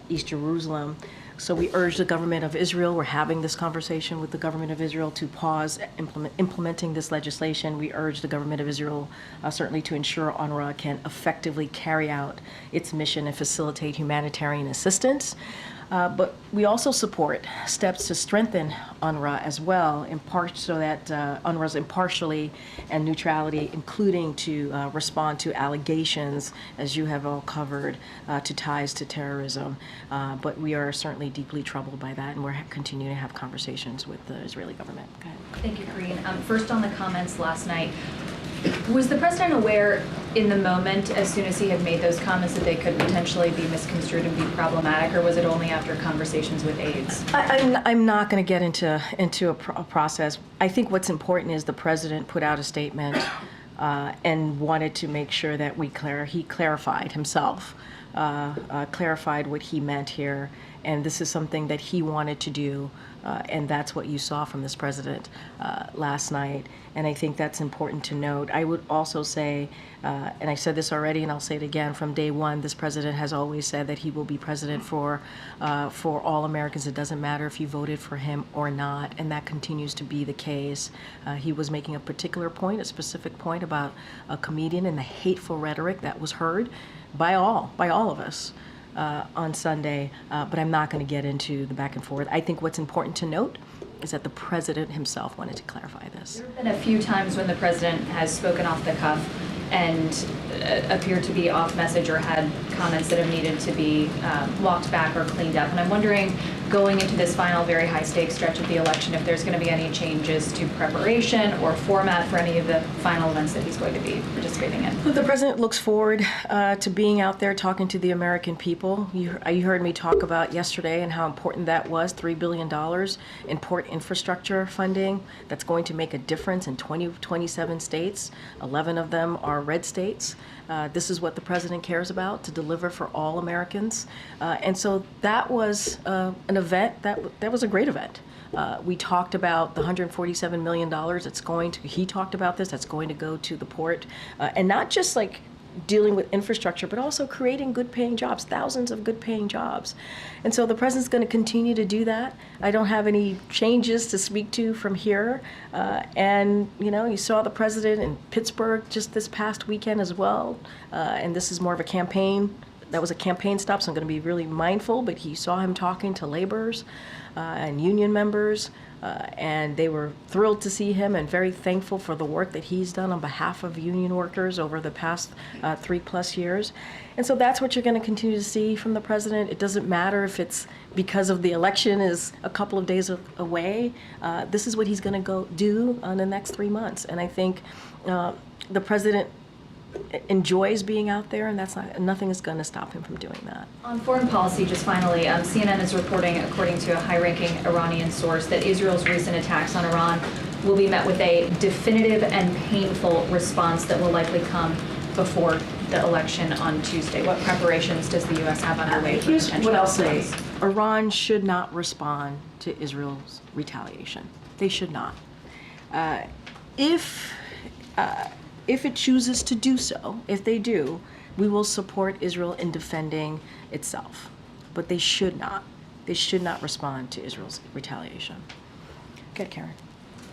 East Jerusalem. So we urge the government of Israel, we're having this conversation with the government of Israel to pause implementing this legislation. We urge the government of Israel certainly to ensure UNRWA can effectively carry out its mission and facilitate humanitarian assistance. But we also support steps to strengthen UNRWA as well, in part so that UNRWA's impartiality and neutrality, including to respond to allegations, as you have all covered, to ties to terrorism. But we are certainly deeply troubled by that, and we're continuing to have conversations with the Israeli government. Go ahead. Thank you, Karine. First on the comments last night. Was the president aware in the moment, as soon as he had made those comments, that they could potentially be misconstrued and be problematic, or was it only after conversations with aides? I'm not going to get into a process. I think what's important is the president put out a statement and wanted to make sure that he clarified himself, clarified what he meant here. And this is something that he wanted to do, and that's what you saw from this president last night. And I think that's important to note. I would also say, and I said this already, and I'll say it again, from day one, this president has always said that he will be president for all Americans. It doesn't matter if you voted for him or not, and that continues to be the case. He was making a particular point, a specific point about a comedian and the hateful rhetoric that was heard by all of us. On Sunday, but I'm not going to get into the back and forth. I think what's important to note is that the president himself wanted to clarify this. There have been a few times when the president has spoken off the cuff and appeared to be off message or had comments that have needed to be walked back or cleaned up. And I'm wondering going into this final very high stakes stretch of the election, if there's going to be any changes to preparation or format for any of the final events that he's going to be participating in. The president looks forward to being out there talking to the American people. You heard me talk about yesterday and how important that was, $3 billion in port infrastructure funding that's going to make a difference in 27 states. 11 of them are red states. This is what the president cares about, to deliver for all Americans. And so that was an event, that was a great event. We talked about the $147 million that's going to, he talked about this, that's going to go to the port. And not just like dealing with infrastructure, but also creating good paying jobs, thousands of good paying jobs. And so the president's going to continue to do that. I don't have any changes to speak to from here. And, you know, you saw the president in Pittsburgh just this past weekend as well. And this is more of a campaign. That was a campaign stop, so I'm going to be really mindful, but he saw him talking to laborers and union members, and they were thrilled to see him and very thankful for the work that he's done on behalf of union workers over the past 3+ years. And so that's what you're going to continue to see from the president. It doesn't matter if it's because of the election is a couple of days away. This is what he's going to go do in the next 3 months. And I think the president enjoys being out there, and nothing is going to stop him from doing that. On foreign policy, just finally, CNN is reporting, according to a high-ranking Iranian source, that Israel's recent attacks on Iran will be met with a definitive and painful response that will likely come before the election on Tuesday. What preparations does the U.S. have underway for Here's potential what I'll say. response? Iran should not respond to Israel's retaliation. They should not. If it chooses to do so, if they do, we will support Israel in defending itself. But they should not. They should not respond to Israel's retaliation. Good, Karen.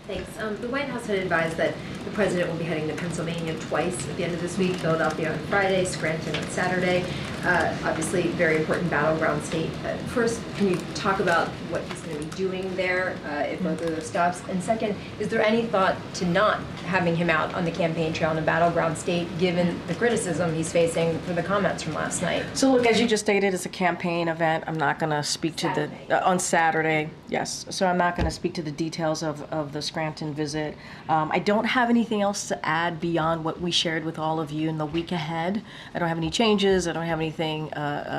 Thanks. The White House had advised that the president will be heading to Pennsylvania twice at the end of this week, Philadelphia on Friday, Scranton on Saturday. Obviously, very important battleground state. First, can you talk about what he's going to be doing there at both of those stops? And second, is there any thought to not having him out on the campaign trail in a battleground state, given the criticism he's facing for the comments from last night? So look, as you just stated, it's a campaign event. I'm not going to speak to the, on Saturday, yes. So I'm not going to speak to the details of the Scranton visit. I don't have anything else to add beyond what we shared with all of you in the week ahead. I don't have any changes. I don't have anything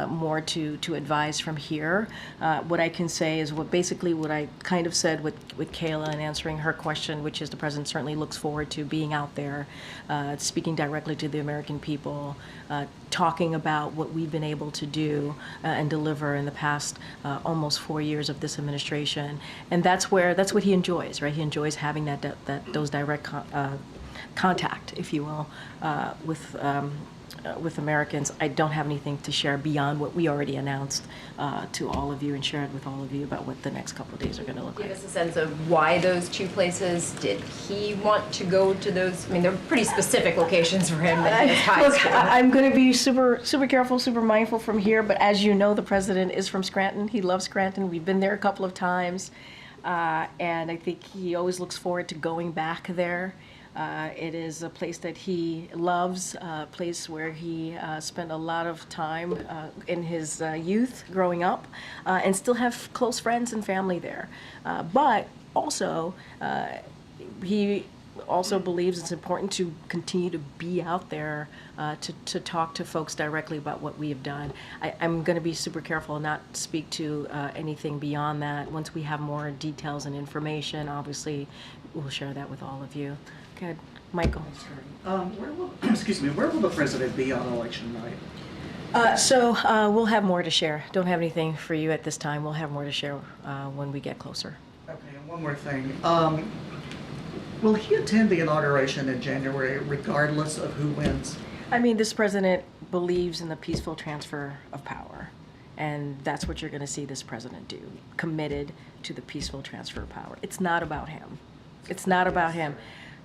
more to advise from here. What I can say is what I kind of said with Kayla in answering her question, which is the president certainly looks forward to being out there, speaking directly to the American people, talking about what we've been able to do and deliver in the past almost 4 years of this administration. And that's what he enjoys, right? He enjoys having those direct contact, if you will, with Americans. I don't have anything to share beyond what we already announced to all of you and shared with all of you about what the next couple of days are going to look like. Give us a sense of why those two places. Did he want to go to those? I mean, they're pretty specific locations for him that he has ties Look, to. I'm going to be super careful, super mindful from here, but as you know, the president is from Scranton. He loves Scranton. We've been there a couple of times, and I think he always looks forward to going back there. It is a place that he loves, a place where he spent a lot of time in his youth growing up, and still have close friends and family there. But also, he also believes it's important to continue to be out there to talk to folks directly about what we have done. I'm going to be super careful and not speak to anything beyond that. Once we have more details and information, obviously, we'll share that with all of you. Good. Michael. Where will the president be on election night? So we'll have more to share. Don't have anything for you at this time. We'll have more to share when we get closer. Okay, and one more thing. Will he attend the inauguration in January regardless of who wins? I mean, this president believes in the peaceful transfer of power. And that's what you're going to see this president do. Committed to the peaceful transfer of power. It's not about him. It's not about him.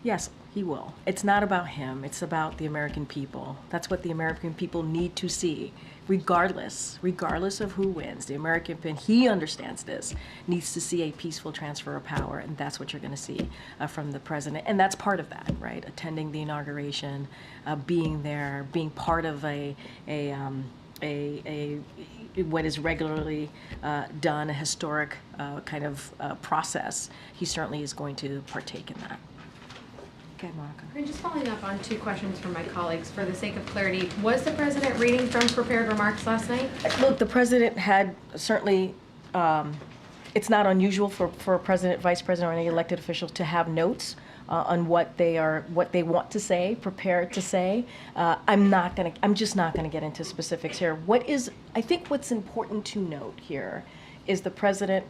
Yes, he will. It's not about him. It's about the American people. That's what the American people need to see, regardless of who wins. The American people, he understands this, needs to see a peaceful transfer of power, and that's what you're going to see from the president. And that's part of that, right? Attending the inauguration, being there, being part of a what is regularly done, a historic kind of process, he certainly is going to partake in that. Okay, Monica. And just following up on 2 questions from my colleagues, for the sake of clarity, was the president reading from prepared remarks last night? Look, the president had certainly, it's not unusual for a president, vice president, or any elected official to have notes on what they want to say, prepared to say. I'm just not gonna get into specifics here. I think what's important to note here is the president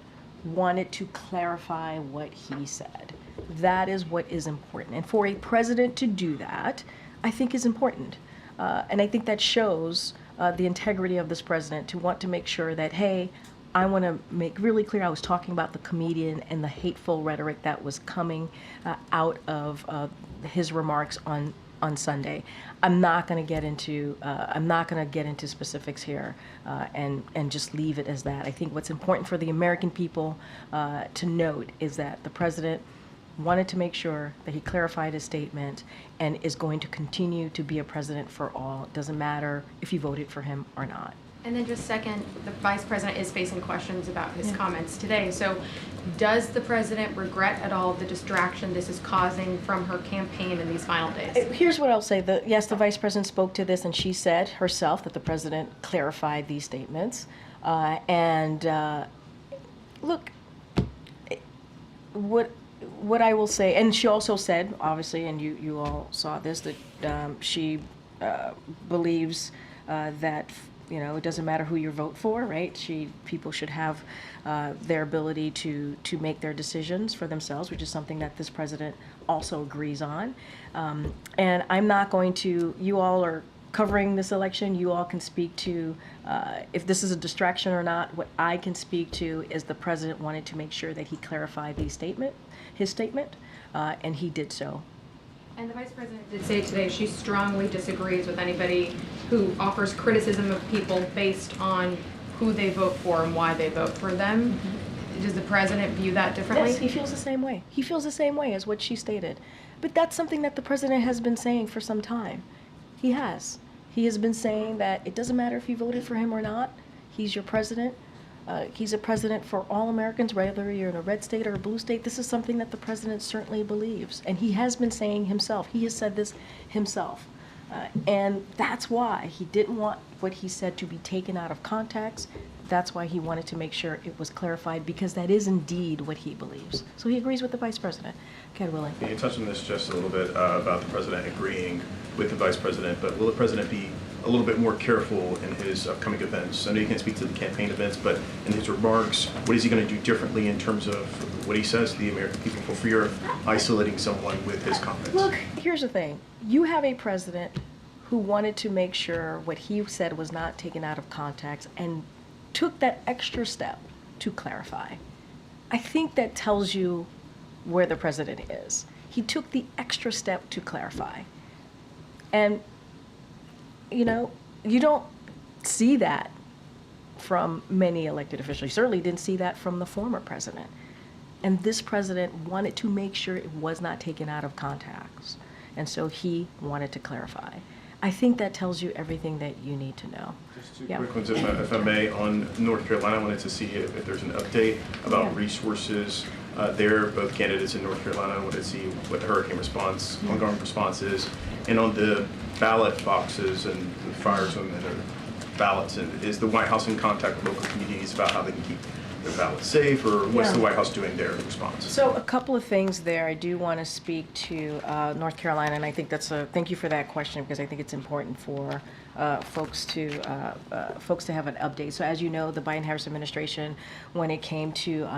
wanted to clarify what he said. That is what is important. And for a president to do that, I think is important. And I think that shows the integrity of this president to want to make sure that, hey, I want to make really clear I was talking about the comedian and the hateful rhetoric that was coming out of his remarks on Sunday. I'm not going to get into specifics here and just leave it as that. I think what's important for the American people to note is that the president wanted to make sure that he clarified his statement and is going to continue to be a president for all. It doesn't matter if you voted for him or not. And then just second, the vice president is facing questions about his comments today. So does the president regret at all the distraction this is causing from her campaign in these final days? Here's what I'll say. Yes, the vice president spoke to this, and she said herself that the president clarified these statements. Look, what I will say, and she also said, obviously, and you all saw this, that she believes that it doesn't matter who you vote for, right? People should have their ability to make their decisions for themselves, which is something that this president also agrees on. And I'm not going to. You all are covering this election. You all can speak to if this is a distraction or not. What I can speak to is the president wanted to make sure that he clarified his statement, and he did so. And the vice president did say today she strongly disagrees with anybody who offers criticism of people based on who they vote for and why they vote for them. Mm-hmm. Does the president view that differently? Yes, he feels the same way. He feels the same way as what she stated. But that's something that the president has been saying for some time. He has. He has been saying that it doesn't matter if you voted for him or not. He's your president. He's a president for all Americans, whether you're in a red state or a blue state. This is something that the president certainly believes. And he has been saying himself. He has said this himself. And that's why he didn't want what he said to be taken out of context. That's why he wanted to make sure it was clarified, because that is indeed what he believes. So he agrees with the vice president. Ken Willing. You touched on this just a little bit about the president agreeing with the vice president, but will the president be a little bit more careful in his upcoming events? I know you can't speak to the campaign events, but in his remarks, what is he going to do differently in terms of what he says to the American people for fear of isolating someone with his comments? Look, here's the thing. You have a president who wanted to make sure what he said was not taken out of context and took that extra step to clarify. I think that tells you where the president is. He took the extra step to clarify. And you don't see that from many elected officials. You certainly didn't see that from the former president. And this president wanted to make sure it was not taken out of context. And so he wanted to clarify. I think that tells you everything that you need to know. Just two quick ones, if I may. On North Carolina, I wanted to see if there's an update about resources there. Both candidates in North Carolina, I wanted to see what the hurricane response, ongoing response is. And on the ballot boxes and the fires and ballots, and is the White House in contact with local communities about how they can keep their ballots safe, or what's the White House doing there in response? So a couple of things there. I do want to speak to North Carolina, and I think thank you for that question, because I think it's important for folks to have an update. So as you know, the Biden-Harris administration, when it came to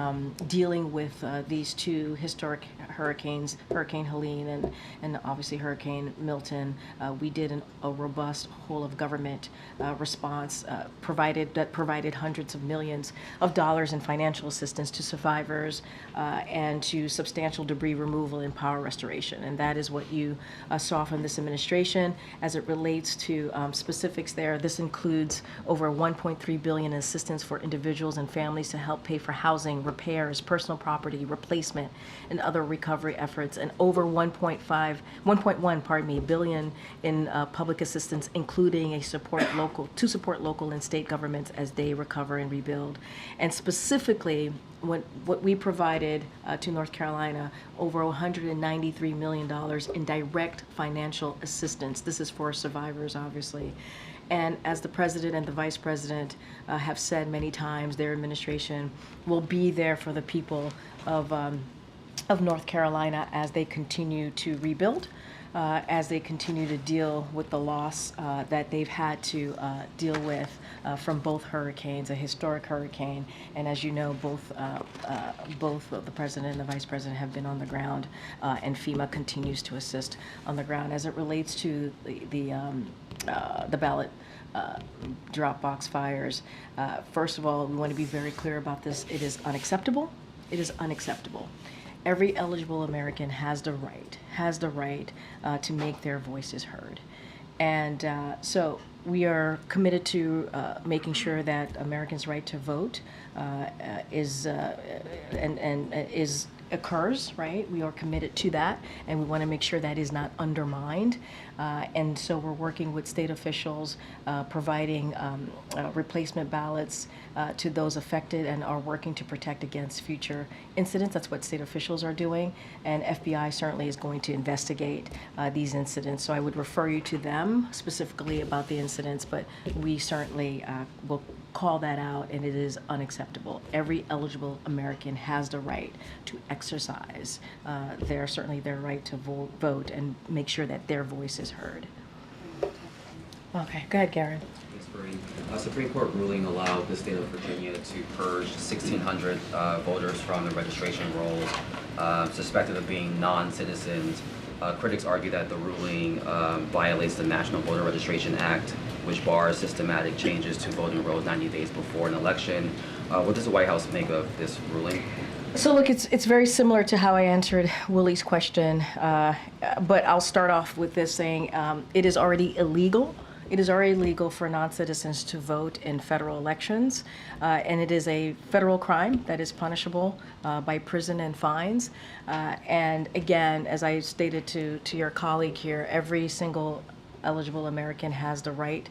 dealing with these two historic hurricanes, Hurricane Helene and obviously Hurricane Milton, we did a robust whole-of-government response provided hundreds of millions of dollars in and financial assistance to survivors and to substantial debris removal and power restoration. And that is what you saw from this administration. As it relates to specifics there, this includes over $1.3 billion in assistance for individuals and families to help pay for housing, repairs, personal property, replacement, and other recovery efforts, and over $1.1 billion in public assistance, including to support local and state governments as they recover and rebuild. And specifically, what we provided to North Carolina, over $193 million in direct financial assistance. This is for survivors, obviously. And as the president and the vice president have said many times, their administration will be there for the people of North Carolina as they continue to rebuild, as they continue to deal with the loss that they've had to deal with from both hurricanes, a historic hurricane, and as you know, both the president and the vice president have been on the ground, and FEMA continues to assist on the ground. As it relates to the ballot drop box fires, first of all, we want to be very clear about this. It is unacceptable. It is unacceptable. Every eligible American has the right to make their voices heard. And so we are committed to making sure that Americans' right to vote occurs, right? We are committed to that, and we want to make sure that is not undermined. And so we're working with state officials, providing replacement ballots to those affected, and are working to protect against future incidents. That's what state officials are doing, and FBI certainly is going to investigate these incidents. So I would refer you to them specifically about the incidents, but we certainly will call that out, and it is unacceptable. Every eligible American has the right to exercise their right to vote and make sure that their voice is heard. Okay, go ahead, Karen. A Supreme Court ruling allowed the state of Virginia to purge 1,600 voters from the registration rolls, suspected of being non-citizens. Critics argue that the ruling violates the National Voter Registration Act, which bars systematic changes to voting rolls 90 days before an election. What does the White House make of this ruling? So look, it's very similar to how I answered Willie's question, but I'll start off with this saying it is already illegal. It is already illegal for non-citizens to vote in federal elections, and it is a federal crime that is punishable by prison and fines. And again, as I stated to your colleague here, every single eligible American has the right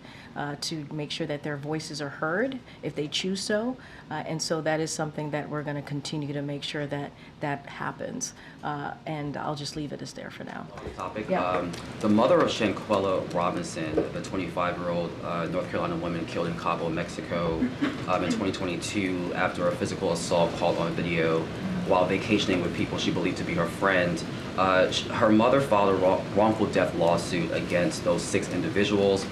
to make sure that their voices are heard if they choose so. And so that is something that we're going to continue to make sure that that happens. And I'll just leave it as there for now. Topic. Yeah. The mother of Shanquella Robinson, the 25-year-old North Carolina woman killed in Cabo, Mexico in 2022 after a physical assault caught on video while vacationing with people she believed to be her friend. Her mother filed a wrongful death lawsuit against those 6 individuals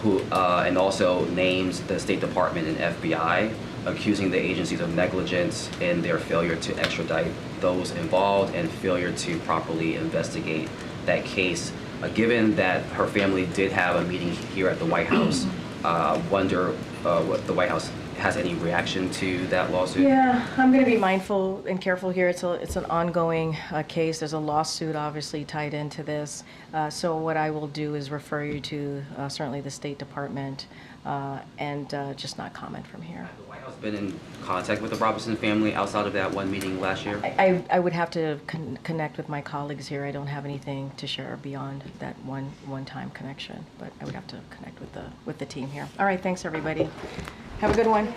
who, and also names the State Department and FBI, accusing the agencies of negligence in their failure to extradite those involved and failure to properly investigate that case. Given that her family did have a meeting here at the White House, wonder what the White House has any reaction to that lawsuit? Yeah, I'm going to be mindful and careful here. It's an ongoing case. There's a lawsuit obviously tied into this. So what I will do is refer you to certainly the State Department and just not comment from here. Has the White House been in contact with the Robinson family outside of that one meeting last year? I would have to connect with my colleagues here. I don't have anything to share beyond that one-time connection, but I would have to connect with the team here. All right, thanks everybody. Have a good one.